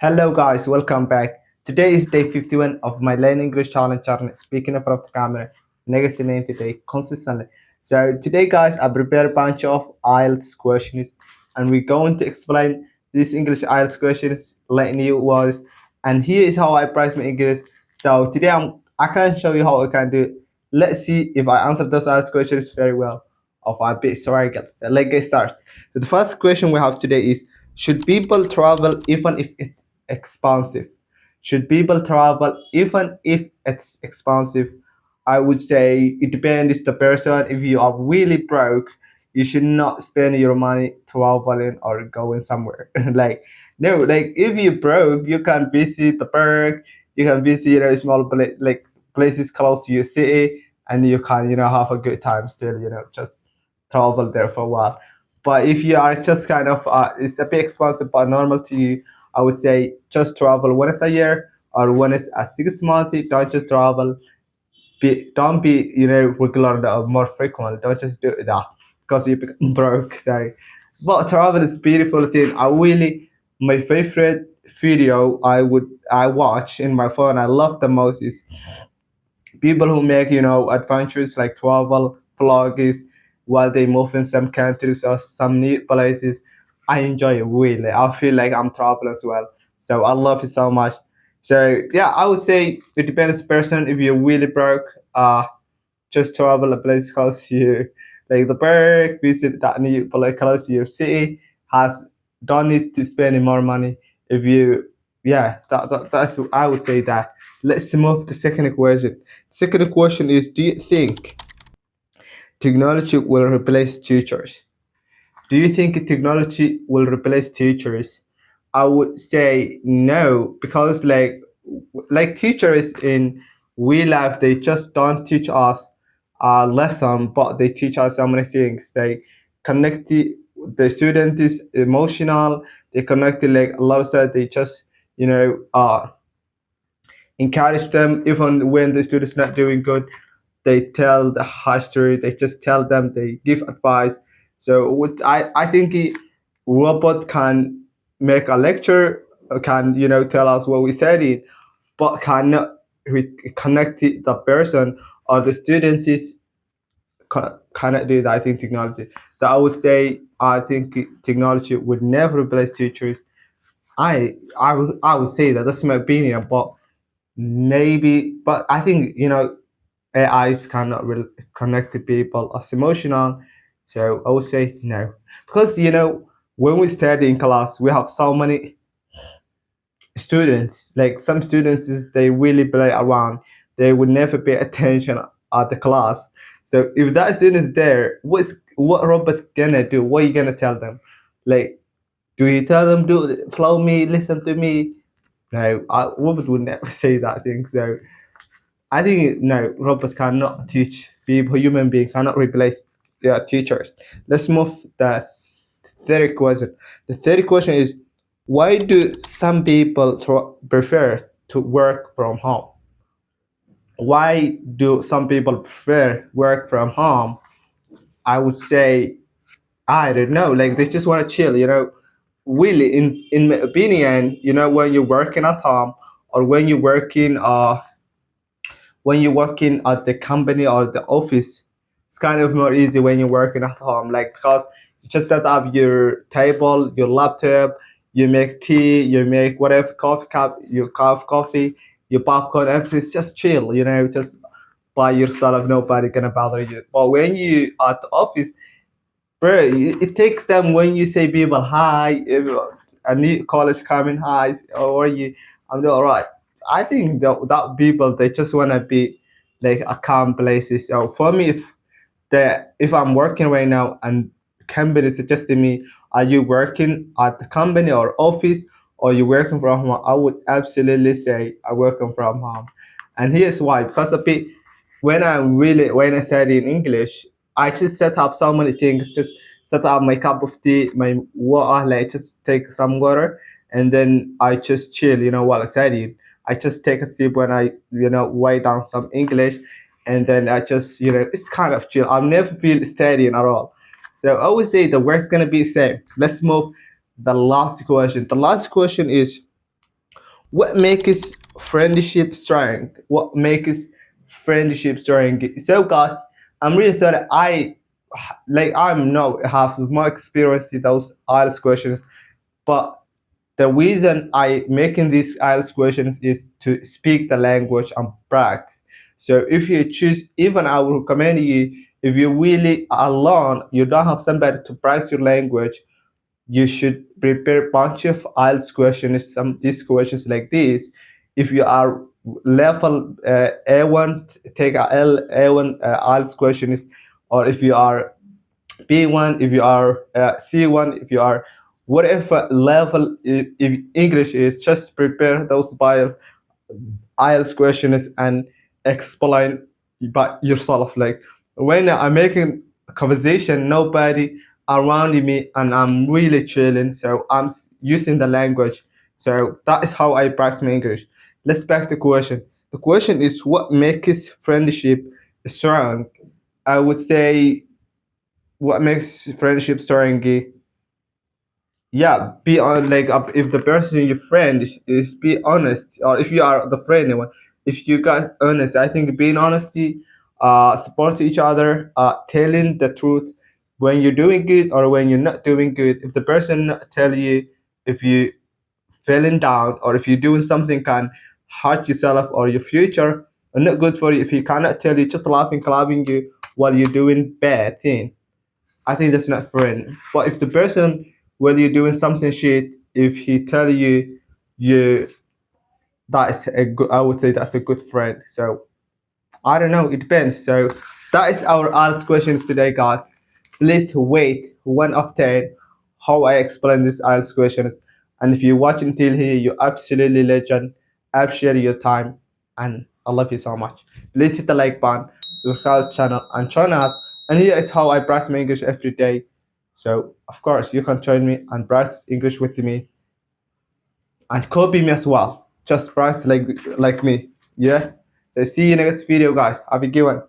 Hello guys, welcome back. Today is day 51 of my Learn English Challenge journey, speaking in front of the camera, negative today consistently. So today guys, I prepared a bunch of IELTS questions and we're going to explain these English IELTS questions, letting you was, and here is how I price my English. So today I can show you how I can do it. Let's see if I answer those IELTS questions very well or if I'm a bit struggle. So let's get started. So the first question we have today is, should people travel even if it's expensive? Should people travel even if it's expensive? I would say it depends the person. If you are really broke, you should not spend your money traveling or going somewhere. Like no, like if you broke, you can visit the park, you can visit small like places close to your city, and you can have a good time still. Just travel there for a while. But if you are just kind of it's a bit expensive but normal to you, I would say just travel once a year or once a 6 month. Don't just travel. Don't be regular or more frequent. Don't just do that because you become broke. So, but travel is beautiful thing. I really my favorite video I watch in my phone. I love the most is people who make adventures like travel vlogs while they move in some countries or some new places. I enjoy it really. I feel like I'm traveling as well, so I love it so much. So yeah, I would say it depends person. If you're really broke, just travel a place close to you, like the park, visit that new place close to your city. Has Don't need to spend any more money. If you Yeah, that's I would say that. Let's move to second question. Second question is, do you think technology will replace teachers? Do you think technology will replace teachers? I would say no, because like teachers in real life, they just don't teach us a lesson, but they teach us so many things. They connect the student is emotional. They connect like a lot of stuff. They just encourage them even when the student's not doing good. They tell the history. They just tell them. They give advice. So what I think robot can make a lecture, can tell us what we studied, but cannot connect the person or the student is cannot do that. I think technology. So I would say I think technology would never replace teachers. I would say that that's my opinion, but maybe. But I think AIs cannot really connect to people as emotional. So I would say no. Because when we study in class, we have so many students. Like some students they really play around. They would never pay attention at the class. So if that student is there, what robot gonna do? What are you gonna tell them? Like, do you tell them do follow me, listen to me? No, robot would never say that thing. So I think no, robots cannot teach people. Human being cannot replace teachers. Let's move the third question. The third question is, why do some people prefer to work from home? Why do some people prefer work from home? I would say I don't know. Like they just want to chill. Really, in my opinion, when you're working at home or when you're working at the company or the office, it's kind of more easy when you're working at home. Like because you just set up your table, your laptop, you make tea, you make whatever coffee cup, you carve coffee, your popcorn, everything's just chill. Just by yourself. Nobody gonna bother you. But when you at the office, bro, it takes them when you say people hi, a new college coming hi, how are you? I'm doing all right. I think that people they just wanna be like a calm places. So for me, if I'm working right now and company suggesting me, are you working at the company or office or you working from home? I would absolutely say I'm working from home, and here's why. Because a bit when I study in English, I just set up so many things. Just set up my cup of tea, my water. Like just take some water, and then I just chill. While I study. I just take a sip when I write down some English, and then I just it's kind of chill. I never feel studying at all. So I always say the work's gonna be the same. Let's move the last question. The last question is, What makes friendship strong? What makes friendship strong? So guys, I'm really sorry. I'm not have more experience with those IELTS questions, but the reason I making these IELTS questions is to speak the language and practice. So if you choose, even I will recommend you, if you really are alone, you don't have somebody to practice your language, you should prepare bunch of IELTS questions, some these questions like this. If you are level A1, take a A1 IELTS questions, or if you are B1, if you are C1, if you are whatever level if English is, just prepare those IELTS questions and explain by yourself. Like when I'm making a conversation, nobody around me, and I'm really chilling, so I'm using the language. So that is how I practice my English. Let's back to the question. The question is what makes friendship strong? I would say what makes friendship strong, yeah, be on like if the person your friend is be honest, or if you are the friend anyone, if you guys honest, I think being honesty, support each other, telling the truth when you're doing good or when you're not doing good. If the person tell you if you feeling down or if you're doing something can hurt yourself or your future or not good for you, if he cannot tell you, just laughing clapping you while you're doing bad thing, I think that's not friend. But if the person when you're doing something shit, if he tell you you that is a good, I would say that's a good friend. So I don't know, it depends. So that is our ask questions today, guys. Please wait 1 of 10 how I explain these IELTS questions. And if you watch until here, you're absolutely legend. Appreciate your time, and I love you so much. Please hit the like button, subscribe to the channel, and join us. And here is how I practice my English every day. So of course you can join me and practice English with me and copy me as well. Just practice like me. Yeah. So see you in the next video, guys. Have a good one.